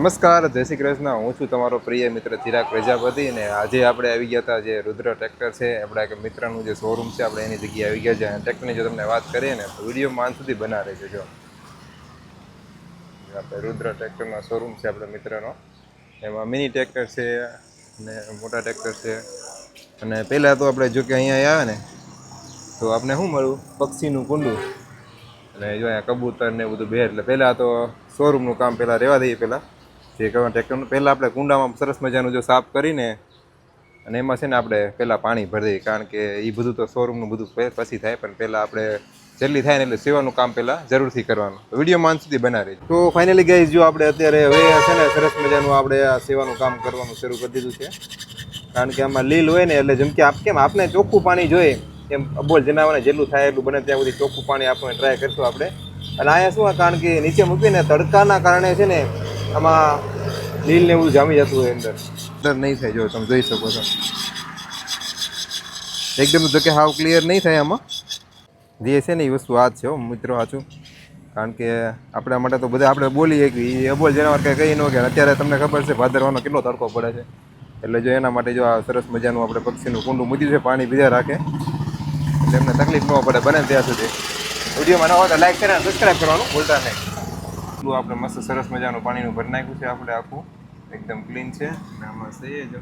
નમસ્કાર, જય શ્રી કૃષ્ણ. હું છું તમારો પ્રિય મિત્ર ચિરાગ પ્રજાપતિ ને આજે આપણે આવી ગયા હતા જે રુદ્ર ટ્રેક્ટર છે આપણા એક મિત્રનું જે શોરૂમ છે આપણે એની જગ્યાએ આવી ગયા છે. ટ્રેક્ટરની જો તમને વાત કરીએ ને તો વિડીયોમાં અંત સુધી બના રહેજો. જો આપણે રુદ્ર ટ્રેક્ટરનો શોરૂમ છે આપણે મિત્રનો, એમાં મિની ટ્રેક્ટર છે અને મોટા ટ્રેક્ટર છે. અને પહેલાં તો આપણે જો કે અહીંયા આવે ને તો આપણે શું મળ્યું, પક્ષીનું કુંડું અને જો અહીંયા કબૂતર ને બધું બે. એટલે પહેલાં તો શોરૂમનું કામ પહેલાં રહેવા દઈએ. પહેલાં જે કરવા ટ્રેક્ટરનું પહેલાં આપણે કુંડામાં સરસ મજાનું જો સાફ કરીને અને એમાં છે ને આપણે પહેલાં પાણી ભરી દઈએ, કારણ કે એ બધું તો શોરૂમનું બધું પછી થાય, પણ પહેલાં આપણે જલ્દી થાય ને એટલે સેવાનું કામ પહેલાં જરૂરથી કરવાનું. તો વિડીયોમાં અંત સુધી બનાવી. તો ફાઇનલી ગાઈઝ જો આપણે અત્યારે હવે છે ને સરસ મજાનું આપણે આ સેવાનું કામ કરવાનું શરૂ કરી દીધું છે, કારણ કે આમાં લીલ હોય ને એટલે જેમ કે કેમ આપણે ચોખ્ખું પાણી જોઈએ એમ બોલ જનાવરને જેટલું થાય એટલું બને ત્યાં સુધી ચોખ્ખું પાણી આપણે ટ્રાય કરશું આપણે. અને અહીંયા શું, કારણ કે નીચે મૂકીને તડકાના કારણે છે ને આમાં લીલ ને બધું જામી જતું હોય, અંદર નહીં થાય. જો તમે જોઈ શકો છો એકદમ જો કે હાવ ક્લિયર નહીં થાય આમાં. જે છે ને એ વસ્તુ આ જ છે મિત્રો, સાચું. કારણ કે આપણા માટે તો બધા આપણે બોલીએ કે એ અબોલ જનાવર કંઈ કહી ન કે અત્યારે તમને ખબર છે ભાદરવાનો કેટલો તડકો પડે છે, એટલે જો એના માટે જો આ સરસ મજાનું આપણે પક્ષીનું કુંડું મૂક્યું છે, પાણી બીજા રાખે એટલે એમને તકલીફ ન પડે. બને ત્યાં સુધી વિડીયોમાં ન હોય તો લાઈક કરીને સબસ્ક્રાઈબ કરવાનું ભૂલતા નહીં. એટલું આપણે મસ્ત સરસ મજાનું પાણીનું ભરી નાખ્યું છે આપણે, આખું એકદમ ક્લીન છે. અને આમાં સહી જ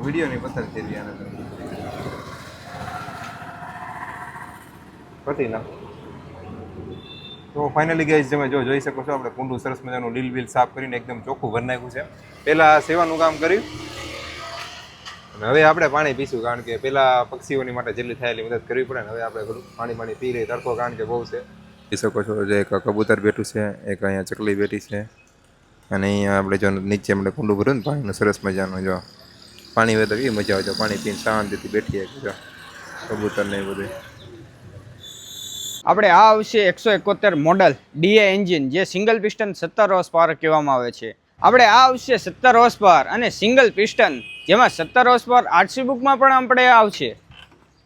વિડીયો નહીં પથ્થર થઈ ગયા પતી ના. તો ફાઇનલી ગાઈઝ તમે જો જોઈ શકો છો આપણે કુંડું સરસ મજાનું લીલ બીલ સાફ કરીને એકદમ ચોખ્ખું ભરી નાખ્યું છે. પહેલાં સેવાનું કામ કર્યું અને હવે આપણે પાણી પીશું, કારણ કે પહેલાં પક્ષીઓની માટે જેટલી થાય એટલી મદદ કરવી પડે ને. હવે આપણે બધું પાણી પી લઈએ, તડકો કારણ કે બહુ છે. પી શકો છો. જે એક કબૂતર બેઠું છે, એક અહીંયા ચકલી બેઠી છે, અને અહીંયા આપણે જો નીચે આપણે કુંડું ભર્યું ને પાણીનું સરસ મજાનું, જો પાણી હોય તો કેવી મજા આવે. જો પાણી પીને શાંતિથી બેઠીએ જો કબૂતર ને એ બધું. આપણે આ આવશે 171 મોડલ ડીએ એન્જિન, જે સિંગલ પિસ્ટન 17 હોર્સ પાવર કહેવામાં આવે છે. આપણે આ આવશે 17 હોર્સ પાવર અને સિંગલ પિસ્ટન, જેમાં 17 હોર્સ પાવર આરસી બુકમાં પણ આપણે આવશે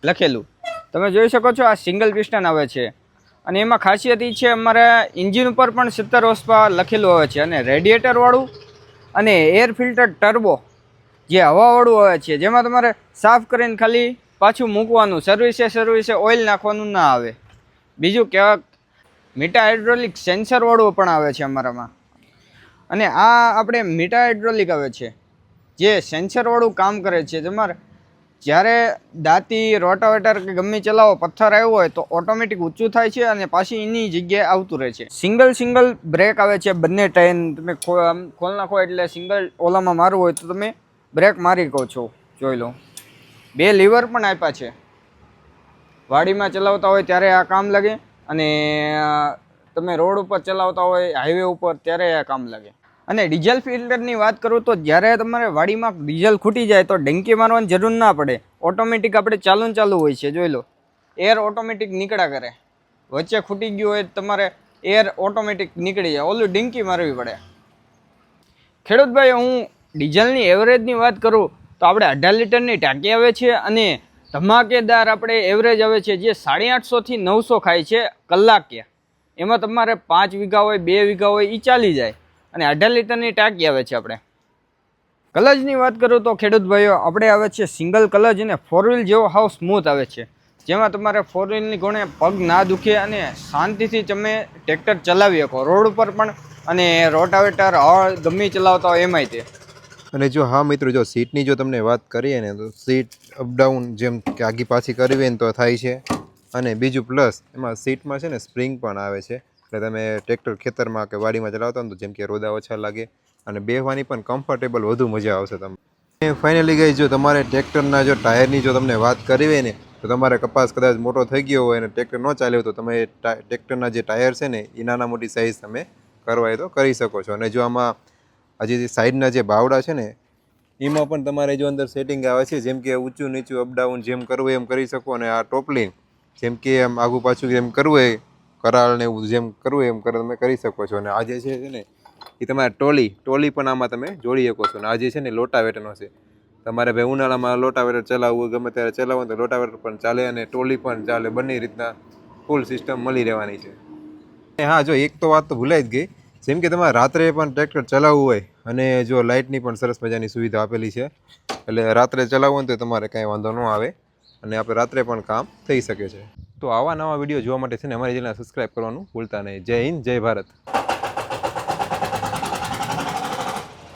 લખેલું. તમે જોઈ શકો છો આ સિંગલ પિસ્ટન આવે છે, અને એમાં ખાસિયત એ છે અમારા એન્જિન ઉપર પણ 17 હોર્સ પાવર લખેલું આવે છે, અને રેડિએટરવાળું અને એર ફિલ્ટર ટર્બો જે હવાવાળું આવે છે, જેમાં તમારે સાફ કરીને ખાલી પાછું મૂકવાનું, સર્વિસે ઓઇલ નાખવાનું ના આવે. બીજું કે મીટા હાઇડ્રોલિક સેન્સરવાળું પણ આવે છે અમારામાં. અને આ આપણે મીટા હાઇડ્રોલિક આવે છે જે સેન્સરવાળું કામ કરે છે. તમારે જ્યારે દાંતી રોટાવેટર કે ગમે ચલાવો, પથ્થર આવ્યો હોય તો ઓટોમેટિક ઊંચું થાય છે અને પાછી એની જગ્યાએ આવતું રહે છે. સિંગલ બ્રેક આવે છે, બંને ટાયર તમે ખોલ નાખો એટલે સિંગલ ઓલામાં મારવું હોય તો તમે બ્રેક મારી કહો છો. જોઈ લો, 2 લીવર પણ આપ્યા છે. વાડીમાં ચલાવતા હોય ત્યારે આ કામ લાગે, અને તમે રોડ ઉપર ચલાવતા હોય હાઈવે ઉપર ત્યારે આ કામ લાગે. અને ડીઝલ ફિલ્ટરની વાત કરું તો જ્યારે તમારે વાડીમાં ડીઝલ ખૂટી જાય તો ડંકી મારવાની જરૂર ના પડે, ઓટોમેટિક આપણે ચાલુ હોય છે. જોઈ લો, એર ઓટોમેટિક નીકળ્યા કરે. વચ્ચે ખૂટી ગયું હોય તમારે એર ઓટોમેટિક નીકળી જાય, ઓલું ડંકી મારવી પડે. ખેડૂત ભાઈ, હું ડીઝલની એવરેજની વાત કરું તો આપણે 18 લીટરની ટાંકી આવે છે, અને ધમાકેદાર આપણે એવરેજ આવે છે જે 850 થી 900 ખાય છે કલાકે. એમાં તમારે 5 વીઘા હોય 2 વીઘા હોય એ ચાલી જાય, અને 18 લીટરની ટાંકી આવે છે. આપણે કલચની વાત કરું તો ખેડૂત ભાઈઓ આપણે આવે છે સિંગલ કલચ, અને 4 વ્હીલ જેવો હાવ સ્મૂથ આવે છે, જેમાં તમારે 4 વ્હીલની ગુણે પગ ના દુખે અને શાંતિથી તમે ટ્રેક્ટર ચલાવી શકો રોડ ઉપર પણ, અને રોટાવેટર હળ ગમે ચલાવતા હોય એમાંય તે. અને જો હા મિત્રો, જો સીટની જો તમને વાત કરીએ ને તો સીટ અપડાઉન જેમ કે આગી પાછી કરવી હોય ને તો થાય છે. અને બીજું પ્લસ એમાં સીટમાં છે ને સ્પ્રિંગ પણ આવે છે, એટલે તમે ટ્રેક્ટર ખેતરમાં કે વાડીમાં ચલાવતા હોય તો જેમ કે રોદા ઓછા લાગે, અને બેહવાની પણ કમ્ફર્ટેબલ વધુ મજા આવશે તમને. ફાઇનલી ગઈ, જો તમારે ટ્રેક્ટરના જો ટાયરની જો તમને વાત કરવી હોય ને તો તમારે કપાસ કદાચ મોટો થઈ ગયો હોય અને ટ્રેક્ટર ન ચાલ્યો તો તમે ટ્રેક્ટરના જે ટાયર છે ને એ નાના મોટી સાઇઝ તમે કરવા તો કરી શકો છો. અને જો આમાં હજી સાઈડના જે બાવડા છે ને એમાં પણ તમારે જો અંદર સેટિંગ આવે છે, જેમ કે ઊંચું નીચું અપડાઉન જેમ કરવું એમ કરી શકો. અને આ ટોપલીન જેમ કે આમ આગું પાછું જેમ કરવું હોય, કરાળ ને એવું જેમ કરવું એમ તમે કરી શકો છો. અને આ જે છે ને એ તમારે ટોલી પણ આમાં તમે જોડી શકો છો. અને આ જે છે ને લોટાવેટરનો છે, તમારે ભાઈ ઉનાળામાં લોટાવેટર ચલાવવું ગમે ત્યારે ચલાવવું તો લોટાવેટર પણ ચાલે અને ટોલી પણ ચાલે, બંને રીતના ફૂલ સિસ્ટમ મળી રહેવાની છે. હા, જો એક તો વાત તો ભૂલાઈ જ ગઈ, જેમ કે તમારે રાત્રે પણ ટ્રેક્ટર ચલાવવું હોય અને જો લાઇટની પણ સરસ મજાની સુવિધા આપેલી છે, એટલે રાત્રે ચલાવવું હોય તો તમારે કાંઈ વાંધો ન આવે અને આપણે રાત્રે પણ કામ થઈ શકે છે. તો આવા નવા વિડીયો જોવા માટે છે ને અમારી ચેનલ સબસ્ક્રાઈબ કરવાનું ભૂલતા નહીં. જય હિન્દ, જય ભારત.